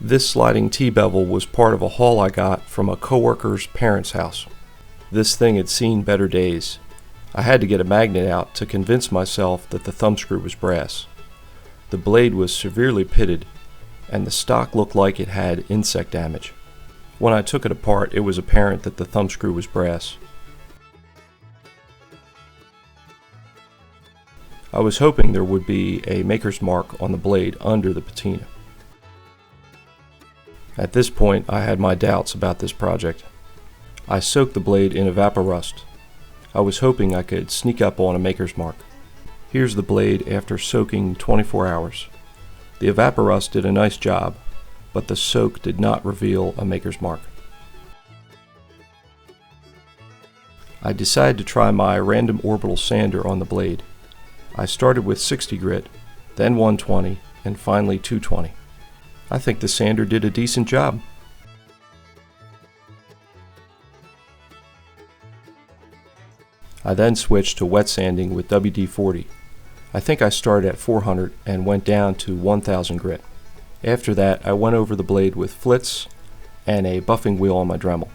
This sliding T-Bevel was part of a haul I got from a coworker's parents' house. This thing had seen better days. I had to get a magnet out to convince myself that the thumbscrew was brass. The blade was severely pitted, and the stock looked like it had insect damage. When I took it apart, it was apparent that the thumbscrew was brass. I was hoping there would be a maker's mark on the blade under the patina. At this point, I had my doubts about this project. I soaked the blade in evaporust. I was hoping I could sneak up on a maker's mark. Here's the blade after soaking 24 hours. The evaporust did a nice job, but the soak did not reveal a maker's mark. I decided to try my random orbital sander on the blade. I started with 60 grit, then 120, and finally 220. I think the sander did a decent job. I then switched to wet sanding with WD-40. I think I started at 400 and went down to 1000 grit. After that, I went over the blade with flits and a buffing wheel on my Dremel.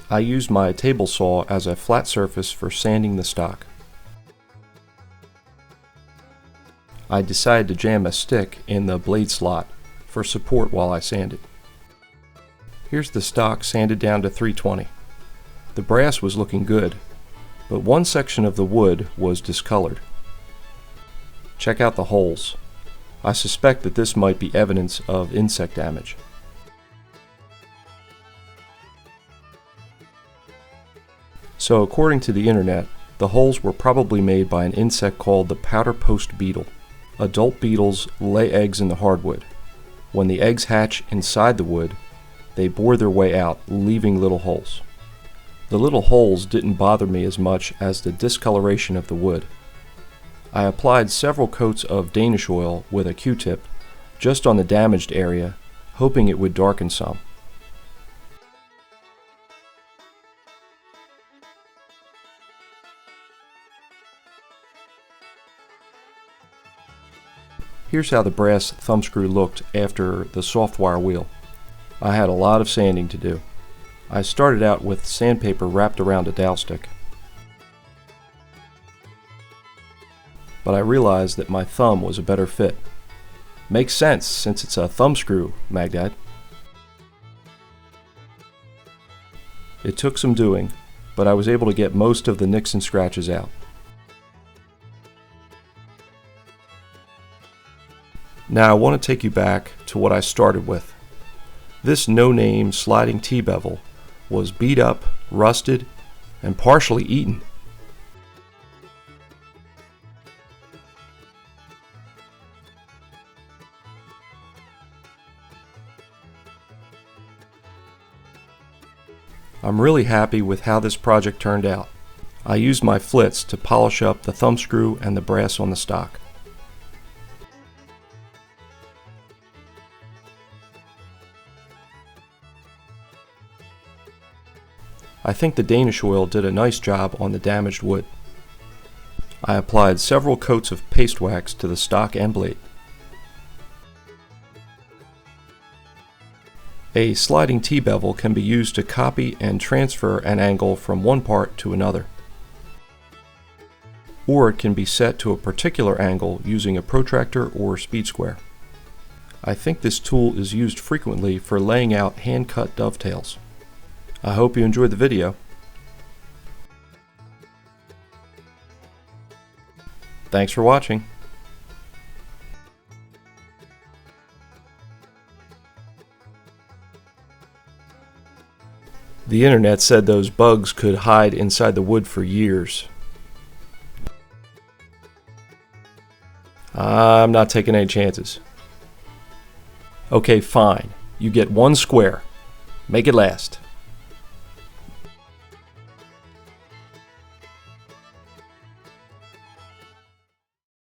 I used my table saw as a flat surface for sanding the stock. I decided to jam a stick in the blade slot for support while I sanded. Here's the stock sanded down to 320. The brass was looking good, but one section of the wood was discolored. Check out the holes. I suspect that this might be evidence of insect damage. So according to the internet, the holes were probably made by an insect called the powder post beetle. Adult beetles lay eggs in the hardwood. When the eggs hatch inside the wood, they bore their way out, leaving little holes. The little holes didn't bother me as much as the discoloration of the wood. I applied several coats of Danish oil with a Q-tip just on the damaged area, hoping it would darken some. Here's how the brass thumbscrew looked after the soft wire wheel. I had a lot of sanding to do. I started out with sandpaper wrapped around a dowel stick. But I realized that my thumb was a better fit. Makes sense since it's a thumbscrew, Magdad. It took some doing, but I was able to get most of the nicks and scratches out. Now I want to take you back to what I started with. This no-name sliding T-Bevel was beat up, rusted, and partially eaten. I'm really happy with how this project turned out. I used my flits to polish up the thumbscrew and the brass on the stock. I think the Danish oil did a nice job on the damaged wood. I applied several coats of paste wax to the stock and blade. A sliding T-bevel can be used to copy and transfer an angle from one part to another. Or it can be set to a particular angle using a protractor or speed square. I think this tool is used frequently for laying out hand-cut dovetails. I hope you enjoyed the video. Thanks for watching. The internet said those bugs could hide inside the wood for years. I'm not taking any chances. Okay, fine. You get one square. Make it last.